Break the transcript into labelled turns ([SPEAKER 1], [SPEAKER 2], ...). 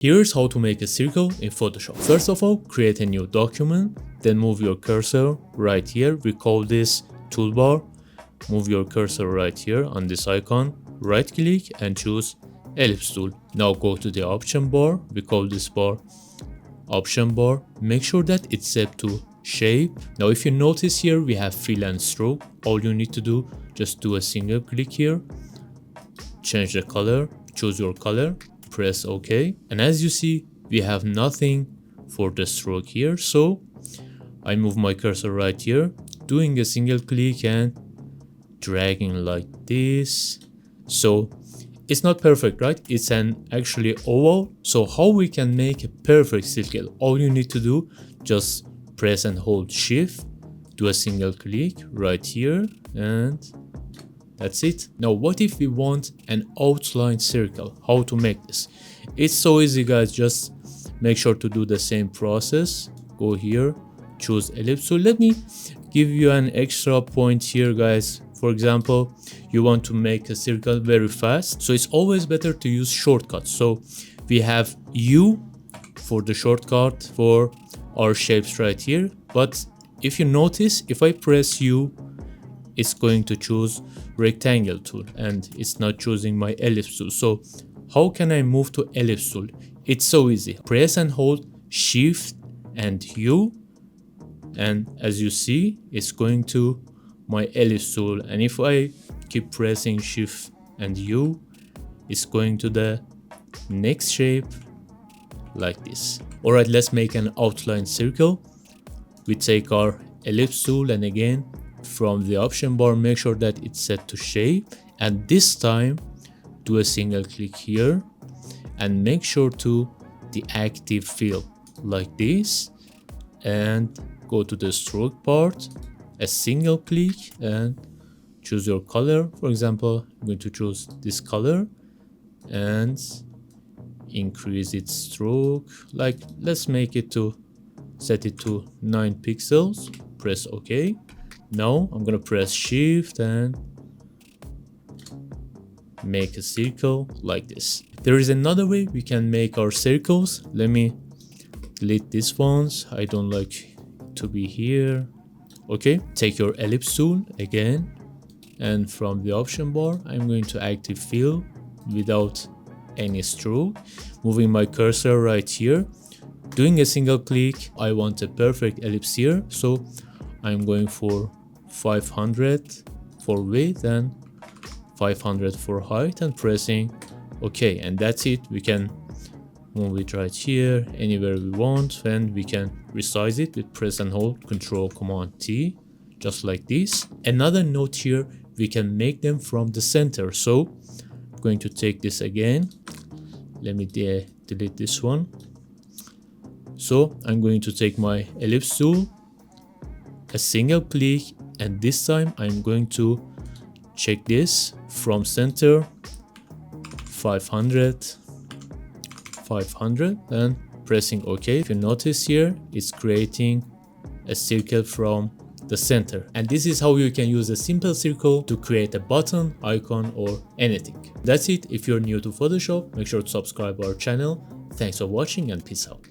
[SPEAKER 1] Here's how to make a circle in Photoshop. First of all, create a new document, then move your cursor right here. We call this toolbar. Move your cursor right here on this icon, right click and choose Ellipse Tool. Now go to the option bar. We call this bar option bar. Make sure that it's set to shape. Now if you notice here, we have fill and stroke. All you need to do, just do a single click here, change the color, choose your color, press OK. And as you see, we have nothing for the stroke here. So I move my cursor right here, doing a single click and dragging like this. So it's not perfect, right? It's an actually oval. So how we can make a perfect circle? All you need to do, just press and hold shift, do a single click right here, and that's it. Now what if we want an outline circle? How to make this? It's so easy, guys. Just make sure to do the same process. Go here, choose ellipse. So let me give you an extra point here, guys. For example, you want to make a circle very fast, so it's always better to use shortcuts. So we have U for the shortcut for our shapes right here. But if you notice, if I press U, it's going to choose rectangle tool and it's not choosing my ellipse tool. So how can I move to ellipse tool? It's so easy. Press and hold shift and U, and as you see, it's going to my ellipse tool. And if I keep pressing shift and U, it's going to the next shape like this. All right, let's make an outline circle. We take our ellipse tool and again from the option bar, make sure that it's set to shape, and this time do a single click here and make sure to deactive fill like this, and go to the stroke part, a single click and choose your color. For example, I'm going to choose this color and increase its stroke. Like, let's make it to set it to 9 pixels. Press OK. Now I'm gonna press shift and make a circle like this. There is another way we can make our circles. Let me delete these ones. I don't like to be here. Okay, take your ellipse tool again, and from the option bar, I'm going to active fill without any stroke. Moving my cursor right here, doing a single click. I want a perfect ellipse here, so I'm going for 500 for width and 500 for height and pressing OK, and that's it. We can move it right here anywhere we want, and we can resize it with press and hold Control Command T, just like this. Another note here, we can make them from the center. So I'm going to take this again. Let me delete this one. So I'm going to take my ellipse tool, a single click, and this time I'm going to check this from center, 500 and pressing OK. If you notice here, it's creating a circle from the center. And this is how you can use a simple circle to create a button, icon, or anything. That's it. If you're new to Photoshop, make sure to subscribe our channel. Thanks for watching and peace out.